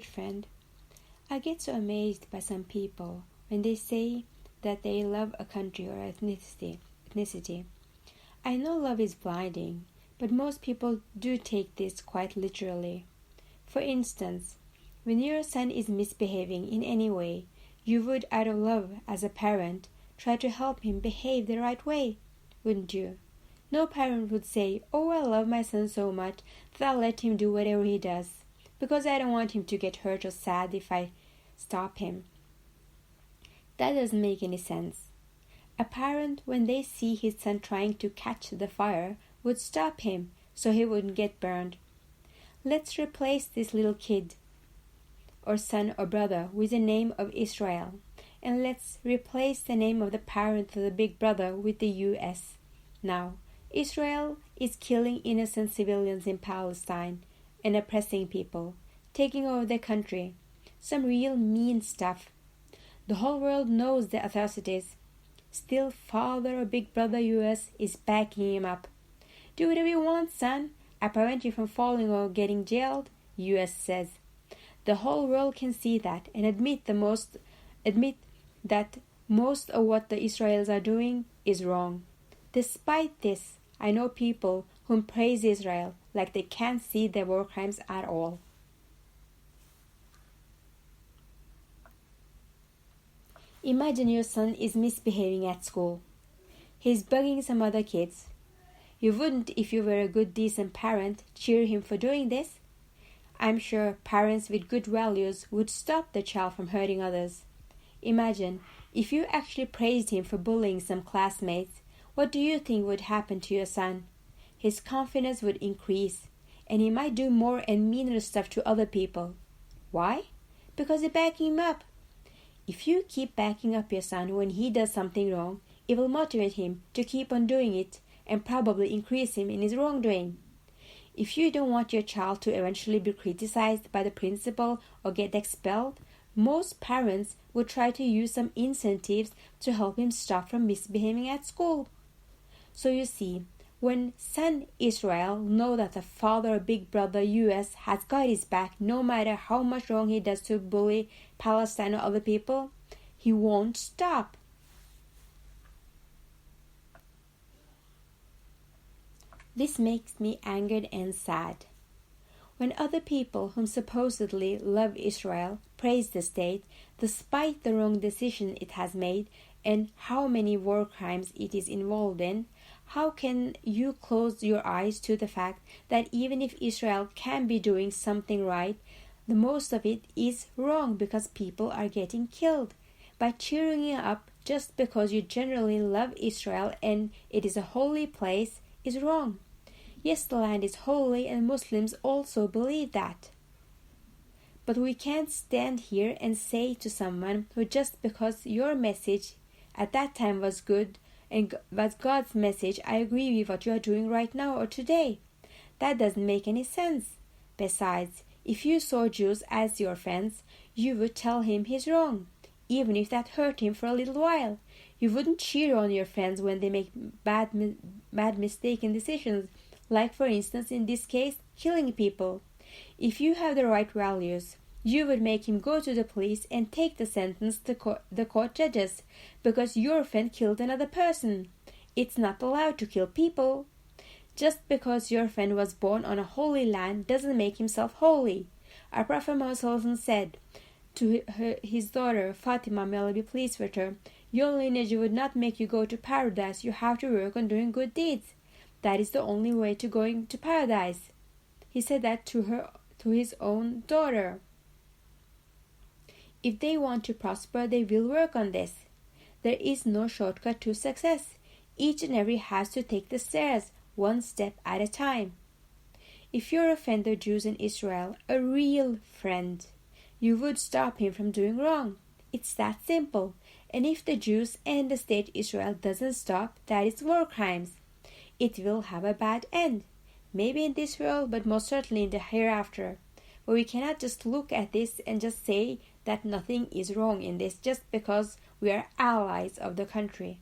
good friend. I get so amazed by some people when they say that they love a country or ethnicity. I know love is blinding, but most people do take this quite literally. For instance, when your son is misbehaving in any way, you would, out of love as a parent, try to help him behave the right way, wouldn't you? No parent would say, "Oh, I love my son so much that I'll let him do whatever he does, because I don't want him to get hurt or sad if I stop him." That doesn't make any sense. A parent, when they see his son trying to catch the fire, would stop him so he wouldn't get burned. Let's replace this little kid or son or brother with the name of Israel, and let's replace the name of the parent or the big brother with the US. Now, Israel is killing innocent civilians in Palestine and oppressing people, taking over their country. Some real mean stuff. The whole world knows the atrocities. Still, father or big brother US is backing him up. "Do whatever you want, son. I prevent you from falling or getting jailed," US says. The whole world can see that and admit that most of what the Israelis are doing is wrong. Despite this, I know people who praise Israel like they can't see their war crimes at all. Imagine your son is misbehaving at school. He's bugging some other kids. You wouldn't, if you were a good, decent parent, cheer him for doing this. I'm sure parents with good values would stop the child from hurting others. Imagine if you actually praised him for bullying some classmates. What do you think would happen to your son? His confidence would increase, and he might do more and meaner stuff to other people. Why? Because you're backing him up. If you keep backing up your son when he does something wrong, it will motivate him to keep on doing it and probably increase him in his wrongdoing. If you don't want your child to eventually be criticized by the principal or get expelled, most parents would try to use some incentives to help him stop from misbehaving at school. So you see, when son Israel knows that the father or big brother US has got his back no matter how much wrong he does to bully Palestine or other people, he won't stop. This makes me angered and sad. When other people whom supposedly love Israel praise the state despite the wrong decision it has made and how many war crimes it is involved in, how can you close your eyes to the fact that even if Israel can be doing something right, the most of it is wrong because people are getting killed? By cheering it up just because you generally love Israel and it is a holy place is wrong. Yes, the land is holy and Muslims also believe that. But we can't stand here and say to someone who just because your message at that time was good and was God's message, I agree with what you are doing right now or today. That doesn't make any sense. Besides, if you saw Jews as your friends, you would tell him he's wrong, even if that hurt him for a little while. You wouldn't cheer on your friends when they make bad mistaken decisions, like for instance in this case, killing people. If you have the right values, you would make him go to the police and take the sentence to the court judges because your friend killed another person. It's not allowed to kill people. Just because your friend was born on a holy land doesn't make himself holy. Our Prophet Muhammad said to his daughter Fatima, may Allah be pleased with her, "Your lineage would not make you go to paradise. You have to work on doing good deeds. That is the only way to going to paradise." He said that to his own daughter. If they want to prosper, they will work on this. There is no shortcut to success. Each and every has to take the stairs, one step at a time. If you offend the Jews in Israel, a real friend, you would stop him from doing wrong. It's that simple. And if the Jews and the state Israel doesn't stop, that is war crimes. It will have a bad end. Maybe in this world, but most certainly in the hereafter. But we cannot just look at this and just say that nothing is wrong in this just because we are allies of the country.